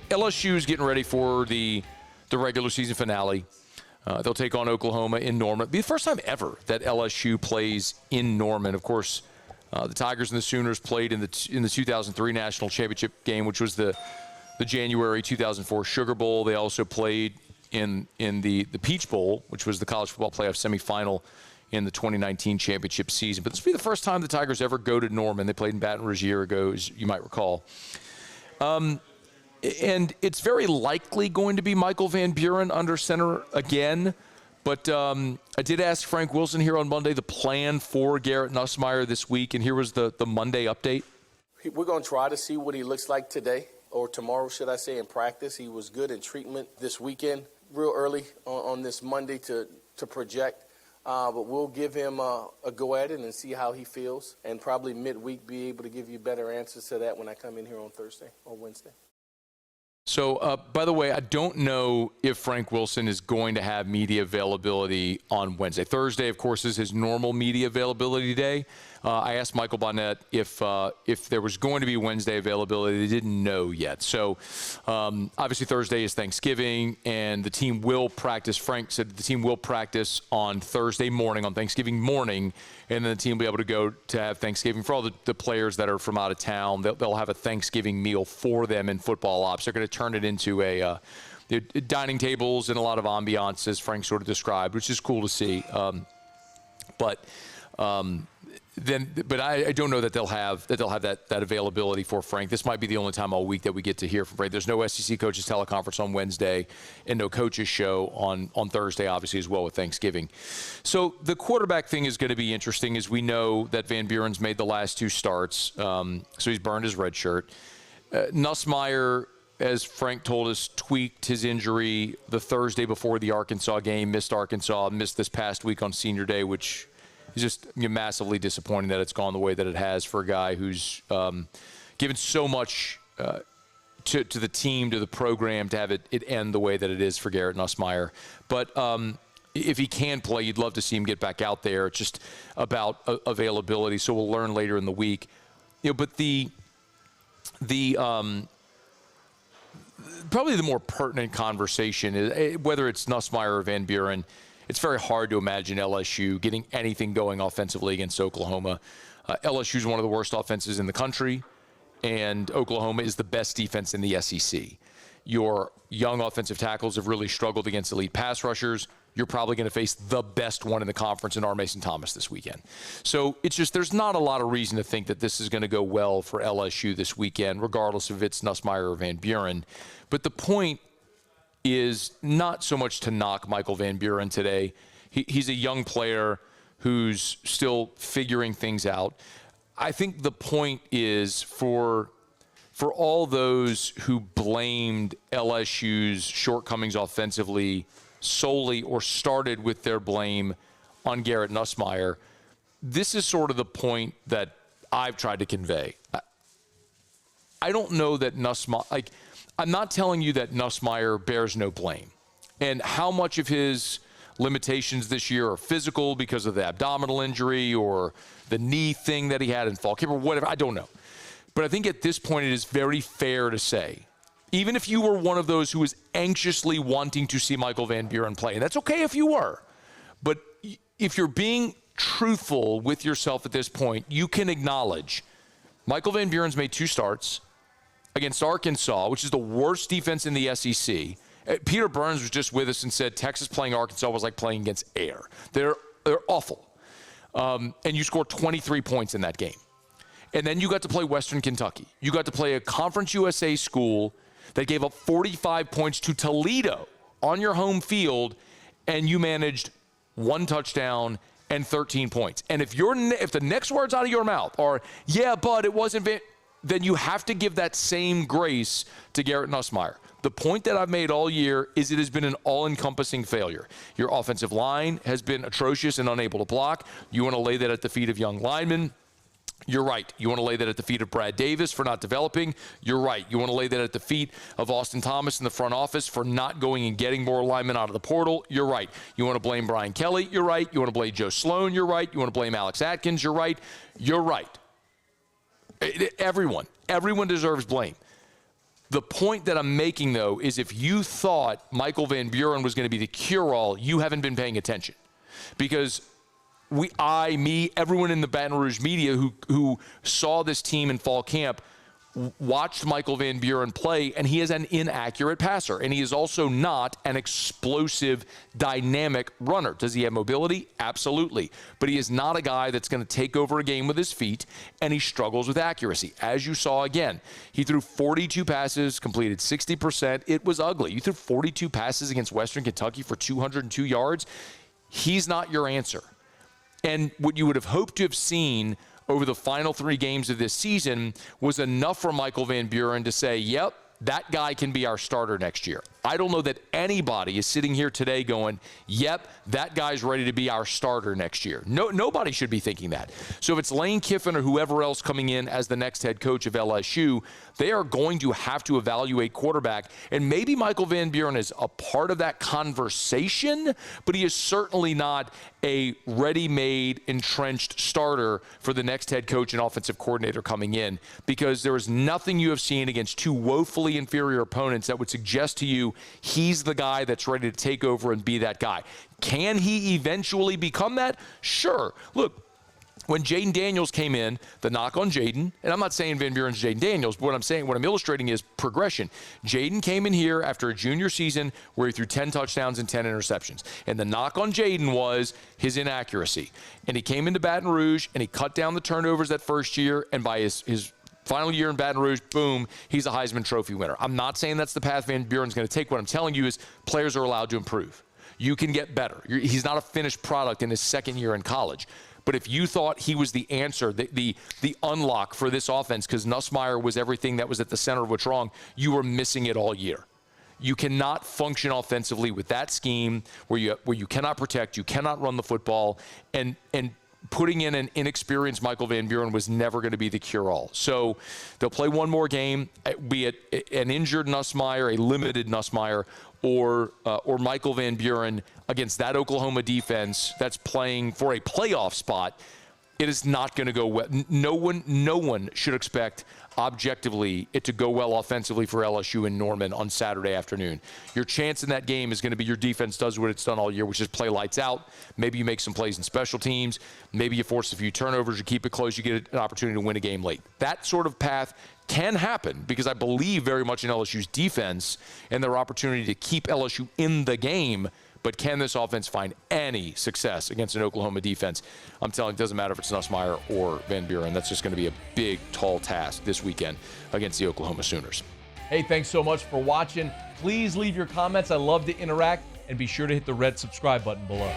LSU is getting ready for the regular season finale. They'll take on Oklahoma in Norman. It'll be the first time ever that LSU plays in Norman. Of course, the Tigers and the Sooners played in the 2003 National Championship game, which was the January 2004 Sugar Bowl. They also played in the Peach Bowl, which was the college football playoff semifinal in the 2019 championship season. But this will be the first time the Tigers ever go to Norman. They played in Baton Rouge a year ago, as you might recall. And it's very likely going to be Michael Van Buren under center again. But I did ask Frank Wilson here on Monday the plan for Garrett Nussmeier this week, and here was the Monday update. We're going to try to see what he looks like today, or tomorrow, should I say, in practice. He was good in treatment this weekend, real early on this Monday to project. But we'll give him a go at it and see how he feels, and probably midweek be able to give you better answers to that when I come in here on Thursday or Wednesday. So, by the way, I don't know if Frank Wilson is going to have media availability on Wednesday. Thursday, of course, is his normal media availability day. I asked Michael Bonnet if there was going to be Wednesday availability. They didn't know yet. So, obviously, Thursday is Thanksgiving, and the team will practice. Frank said the team will practice on Thursday morning, on Thanksgiving morning, and then the team will be able to go to have Thanksgiving. For all the players that are from out of town, they'll have a Thanksgiving meal for them in football ops. They're going to turn it into a dining tables and a lot of ambiance, as Frank sort of described, which is cool to see. But I don't know that they'll have that availability for Frank. This might be the only time all week that we get to hear from Frank. There's no SEC coaches teleconference on Wednesday and no coaches show on Thursday, obviously, as well, with Thanksgiving. So the quarterback thing is going to be interesting, as we know that Van Buren's made the last two starts. So he's burned his red shirt. Nussmeier, as Frank told us, tweaked his injury the Thursday before the Arkansas game, missed this past week on Senior Day, which is just massively disappointing that it's gone the way that it has for a guy who's given so much to the team, to the program, to have it end the way that it is for Garrett Nussmeier. But if he can play, you'd love to see him get back out there. It's just about availability, so we'll learn later in the week. But probably the more pertinent conversation is whether it's Nussmeier or Van Buren. It's very hard to imagine LSU getting anything going offensively against Oklahoma. LSU is one of the worst offenses in the country, and Oklahoma is the best defense in the SEC. Your young offensive tackles have really struggled against elite pass rushers. You're probably going to face the best one in the conference in R. Mason Thomas this weekend. So it's just, there's not a lot of reason to think that this is going to go well for LSU this weekend, regardless if it's Nussmeier or Van Buren. But the point is not so much to knock Michael Van Buren today. He's a young player who's still figuring things out. I think the point is for all those who blamed LSU's shortcomings offensively solely or started with their blame on Garrett Nussmeier, this is sort of the point that I've tried to convey. I don't know that Nussmeier, I'm not telling you that Nussmeier bears no blame. And how much of his limitations this year are physical because of the abdominal injury or the knee thing that he had in fall camp or whatever, I don't know. But I think at this point it is very fair to say, even if you were one of those who was anxiously wanting to see Michael Van Buren play, and that's okay if you were, but if you're being truthful with yourself at this point, you can acknowledge Michael Van Buren's made two starts against Arkansas, which is the worst defense in the SEC. Peter Burns was just with us and said Texas playing Arkansas was like playing against air. They're awful. And you scored 23 points in that game. And then you got to play Western Kentucky. You got to play a Conference USA school that gave up 45 points to Toledo on your home field, and you managed one touchdown and 13 points. And if the next words out of your mouth are, yeah, but it wasn't, then you have to give that same grace to Garrett Nussmeier. The point that I've made all year is it has been an all-encompassing failure. Your offensive line has been atrocious and unable to block. You want to lay that at the feet of young linemen. You're right. You want to lay that at the feet of Brad Davis for not developing. You're right. You want to lay that at the feet of Austin Thomas in the front office for not going and getting more linemen out of the portal. You're right. You want to blame Brian Kelly. You're right. You want to blame Joe Sloan. You're right. You want to blame Alex Atkins. You're right. You're right. Everyone deserves blame. The point that I'm making, though, is if you thought Michael Van Buren was going to be the cure-all, you haven't been paying attention. Because everyone in the Baton Rouge media who saw this team in fall camp watched Michael Van Buren play, and he is an inaccurate passer, and he is also not an explosive, dynamic runner. Does he have mobility? Absolutely. But he is not a guy that's going to take over a game with his feet, and he struggles with accuracy. As you saw again, he threw 42 passes, completed 60%. It was ugly. You threw 42 passes against Western Kentucky for 202 yards. He's not your answer. And what you would have hoped to have seen over the final 3 games of this season was enough for Michael Van Buren to say, yep, that guy can be our starter next year. I don't know that anybody is sitting here today going, yep, that guy's ready to be our starter next year. Nobody should be thinking that. So if it's Lane Kiffin or whoever else coming in as the next head coach of LSU, they are going to have to evaluate quarterback. And maybe Michael Van Buren is a part of that conversation, but he is certainly not a ready-made, entrenched starter for the next head coach and offensive coordinator coming in, because there is nothing you have seen against 2 woefully inferior opponents that would suggest to you he's the guy that's ready to take over and be that guy. Can he eventually become that? Sure. Look, when Jaden Daniels came in, the knock on Jaden, and I'm not saying Van Buren's Jaden Daniels, but what I'm illustrating is progression. Jaden came in here after a junior season where he threw 10 touchdowns and 10 interceptions. And the knock on Jaden was his inaccuracy. And he came into Baton Rouge and he cut down the turnovers that first year, and by his final year in Baton Rouge, boom, he's a Heisman Trophy winner. I'm not saying that's the path Van Buren's going to take. What I'm telling you is players are allowed to improve. You can get better. He's not a finished product in his second year in college. But if you thought he was the answer, the unlock for this offense, because Nussmeier was everything that was at the center of what's wrong, you were missing it all year. You cannot function offensively with that scheme where you cannot protect, you cannot run the football, and putting in an inexperienced Michael Van Buren was never going to be the cure-all. So they'll play one more game, be it an injured Nussmeier, a limited Nussmeier, or Michael Van Buren against that Oklahoma defense that's playing for a playoff spot. It is not going to go well. No one should expect objectively it to go well offensively for LSU in Norman on Saturday afternoon. Your chance in that game is going to be your defense does what it's done all year, which is play lights out. Maybe you make some plays in special teams. Maybe you force a few turnovers. You keep it close. You get an opportunity to win a game late. That sort of path can happen because I believe very much in LSU's defense and their opportunity to keep LSU in the game. But can this offense find any success against an Oklahoma defense? I'm telling you, it doesn't matter if it's Nussmeier or Van Buren. That's just going to be a big, tall task this weekend against the Oklahoma Sooners. Hey, thanks so much for watching. Please leave your comments. I love to interact. And be sure to hit the red subscribe button below.